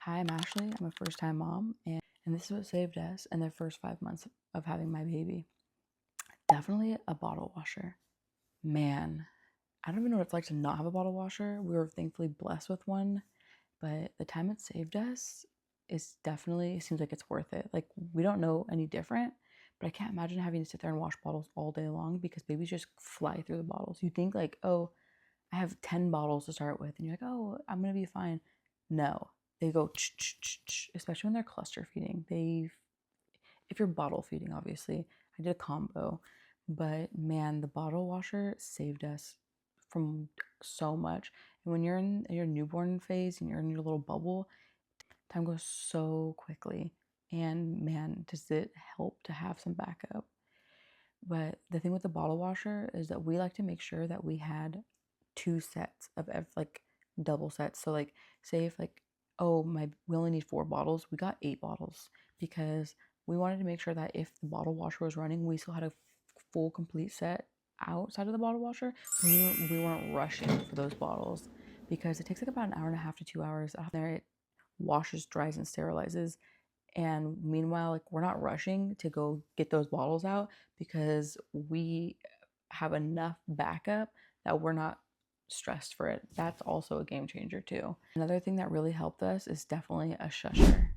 Hi, I'm Ashley. I'm a first time mom, and this is what saved us in the first 5 months of having my baby. Definitely a bottle washer. Man, I don't even know what it's like to not have a bottle washer. We were thankfully blessed with one, but the time it saved us is definitely, it seems like it's worth it. Like, we don't know any different, but I can't imagine having to sit there and wash bottles all day long because babies just fly through the bottles. You think, like, oh, I have 10 bottles to start with, and you're like, oh, I'm gonna be fine. No, they go, especially when they're cluster feeding. If you're bottle feeding, obviously, I did a combo, but man, the bottle washer saved us from so much. And when you're in your newborn phase and you're in your little bubble, time goes so quickly. And man, does it help to have some backup. But the thing with the bottle washer is that we like to make sure that we had two sets of like double sets. So like say if like, oh, we only need 4 bottles, we got 8 bottles because we wanted to make sure that if the bottle washer was running, we still had a full complete set outside of the bottle washer. We weren't rushing for those bottles because it takes like about an hour and a half to 2 hours out there. It washes, dries, and sterilizes. And meanwhile, like we're not rushing to go get those bottles out because we have enough backup that we're not stressed for it. That's also a game changer too. Another thing that really helped us is definitely a shusher.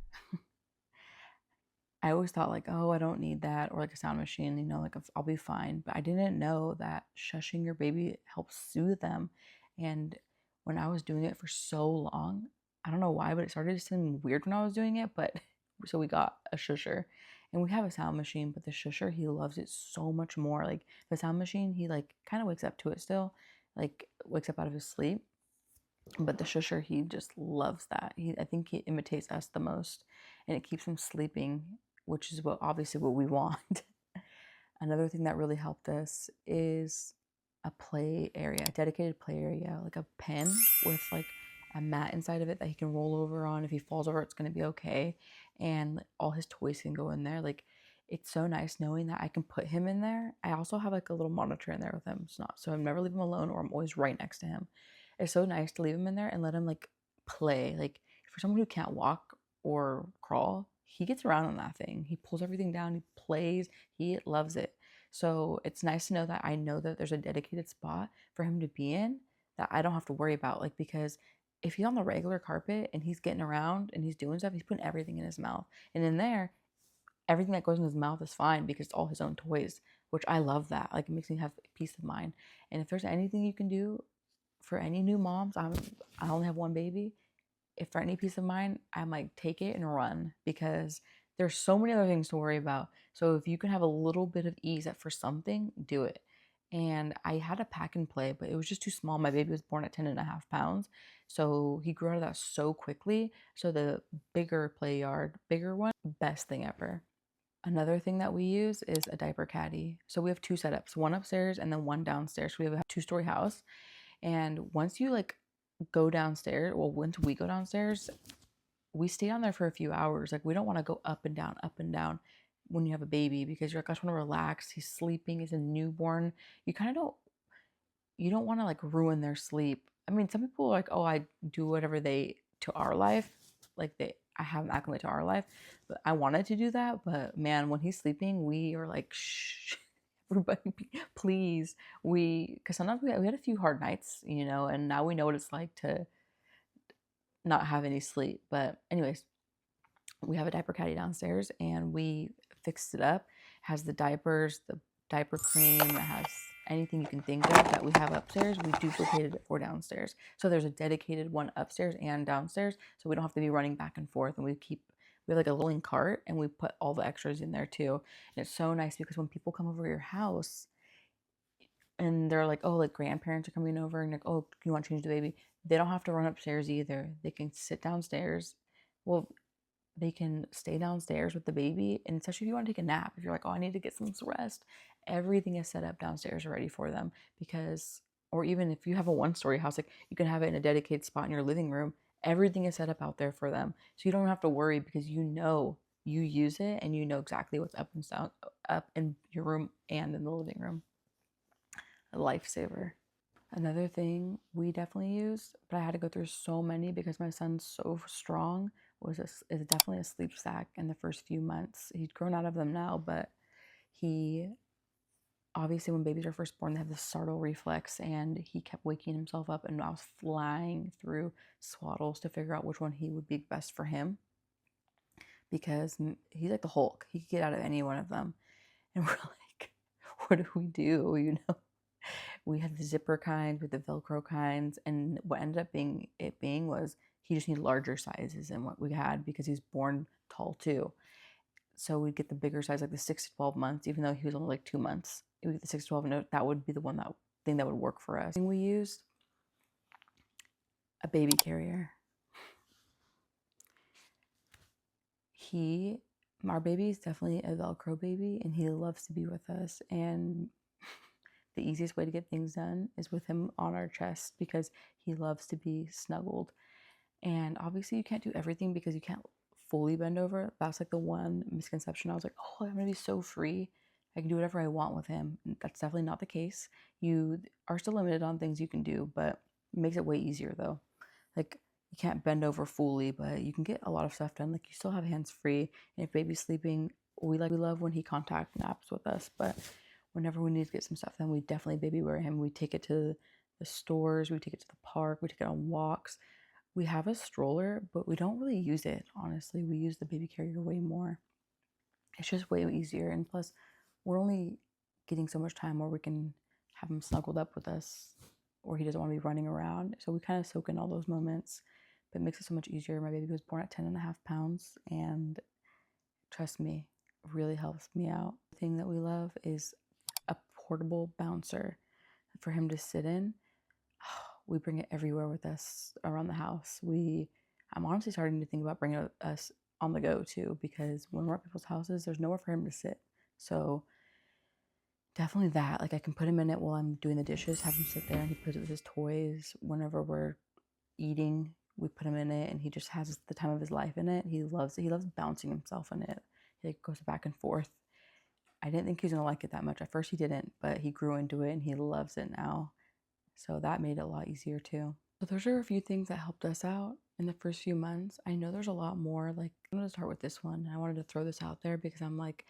I always thought like, oh, I don't need that, or like a sound machine, like I'll be fine. But I didn't know that shushing your baby helps soothe them. And when I was doing it for so long, I don't know why, but it started to seem weird when I was doing it. But so we got a shusher, and we have a sound machine, but the shusher, he loves it so much more. Like the sound machine, he like kind of wakes up to it still, like wakes up out of his sleep. But the shusher, he just loves that. I think he imitates us the most, and it keeps him sleeping, which is obviously what we want. Another thing that really helped us is a play area, a dedicated play area, like a pen with like a mat inside of it that he can roll over on. If he falls over, it's going to be okay. And all his toys can go in there. Like, it's so nice knowing that I can put him in there. I also have like a little monitor in there with him. So I'm never leave him alone, or I'm always right next to him. It's so nice to leave him in there and let him like play. Like, for someone who can't walk or crawl, he gets around on that thing. He pulls everything down, he plays, he loves it. So it's nice to know that I know that there's a dedicated spot for him to be in that I don't have to worry about. Like, because if he's on the regular carpet and he's getting around and he's doing stuff, he's putting everything in his mouth. And in there, everything that goes in his mouth is fine because it's all his own toys, which I love that. Like, it makes me have peace of mind. And if there's anything you can do for any new moms, I only have one baby. If for any peace of mind, I'm like, take it and run, because there's so many other things to worry about. So if you can have a little bit of ease for something, do it. And I had a pack and play, but it was just too small. My baby was born at 10 and a half pounds. So he grew out of that so quickly. So the bigger play yard, bigger one, best thing ever. Another thing that we use is a diaper caddy. So we have 2 setups, one upstairs and then one downstairs. We have a 2-story house. And once you like go downstairs, well, once we go downstairs, we stay down there for a few hours. Like, we don't want to go up and down when you have a baby, because you're like, I just want to relax. He's sleeping, he's a newborn. You kind of don't want to like ruin their sleep. I mean, some people are like, oh, I do whatever they to our life. Like, I have them acclimate to our life. But I wanted to do that. But man, when he's sleeping, we are like, shh, everybody, please. Because sometimes we had a few hard nights, and now we know what it's like to not have any sleep. But anyways, we have a diaper caddy downstairs and we fixed it up. It has the diapers, the diaper cream, it has anything you can think of that we have upstairs. We duplicated it for downstairs. So there's a dedicated one upstairs and downstairs. So we don't have to be running back and forth, and we have like a rolling cart and we put all the extras in there too. And it's so nice because when people come over your house and they're like, oh, like grandparents are coming over and like, oh, you want to change the baby? They don't have to run upstairs either. They can sit downstairs. Well, they can stay downstairs with the baby, and especially if you want to take a nap, if you're like, oh, I need to get some rest, everything is set up downstairs ready for them. Because, or even if you have a 1-story house, like, you can have it in a dedicated spot in your living room. Everything is set up out there for them, so you don't have to worry, because you use it and you know exactly what's up and down, up in your room and in the living room. A lifesaver. Another thing we definitely use, but I had to go through so many because my son's so strong, is definitely a sleep sack in the first few months. He'd grown out of them now, but he obviously when babies are first born, they have this startle reflex, and he kept waking himself up, and I was flying through swaddles to figure out which one he would be best for him because he's like the Hulk. He could get out of any one of them. And we're like, what do we do? We had the zipper kind with the Velcro kinds, and what ended up being was he just needed larger sizes than what we had because he's born tall too. So we'd get the bigger size, like the 6 to 12 months, even though he was only like 2 months. We get the 6 to 12, and that would be the thing that would work for us. We used a baby carrier. Our baby is definitely a Velcro baby, and he loves to be with us. And the easiest way to get things done is with him on our chest because he loves to be snuggled. And obviously, you can't do everything because you can't fully bend over. That's like the one misconception. I was like, oh, I'm gonna be so free. I can do whatever I want with him. That's definitely not the case. You are still limited on things you can do, but it makes it way easier though. Like you can't bend over fully, but you can get a lot of stuff done. Like you still have hands free. And if baby's sleeping, we love when he contact naps with us, but whenever we need to get some stuff done, we definitely baby wear him. We take it to the stores, we take it to the park, we take it on walks. We have a stroller, but we don't really use it, honestly. We use the baby carrier way more. It's just way easier. And plus, we're only getting so much time where we can have him snuggled up with us or he doesn't want to be running around. So we kind of soak in all those moments, but it makes it so much easier. My baby was born at 10.5 pounds, and trust me, it really helps me out. The thing that we love is a portable bouncer for him to sit in. We bring it everywhere with us around the house. I'm honestly starting to think about bringing us on the go too, because when we're at people's houses, there's nowhere for him to sit. So definitely that. Like I can put him in it while I'm doing the dishes, have him sit there, and he plays with his toys. Whenever we're eating, we put him in it, and he just has the time of his life in it. He loves it. He loves bouncing himself in it. He goes back and forth. I didn't think he was gonna like it that much. At first he didn't, but he grew into it and he loves it now. So that made it a lot easier too. So those are a few things that helped us out in the first few months. I know there's a lot more. Like I'm gonna start with this one. I wanted to throw this out there because I'm like,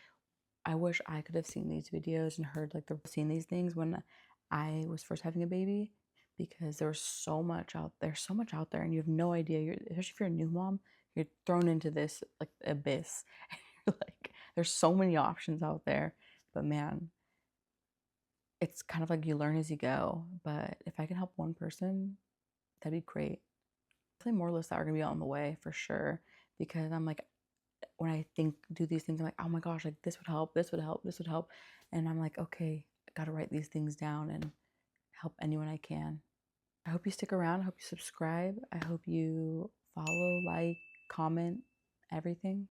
I wish I could have seen these videos and heard seen these things when I was first having a baby, because there's so much out there, and you have no idea. Especially if you're a new mom, you're thrown into this like abyss. And you're like, there's so many options out there, but man, it's kind of like you learn as you go. But if I can help one person, that'd be great. Definitely more lists that are gonna be on the way for sure. Because I'm like, when I do these things, I'm like, oh my gosh, like this would help, this would help, this would help. And I'm like, okay, I gotta write these things down and help anyone I can. I hope you stick around. I hope you subscribe. I hope you follow, like, comment, everything.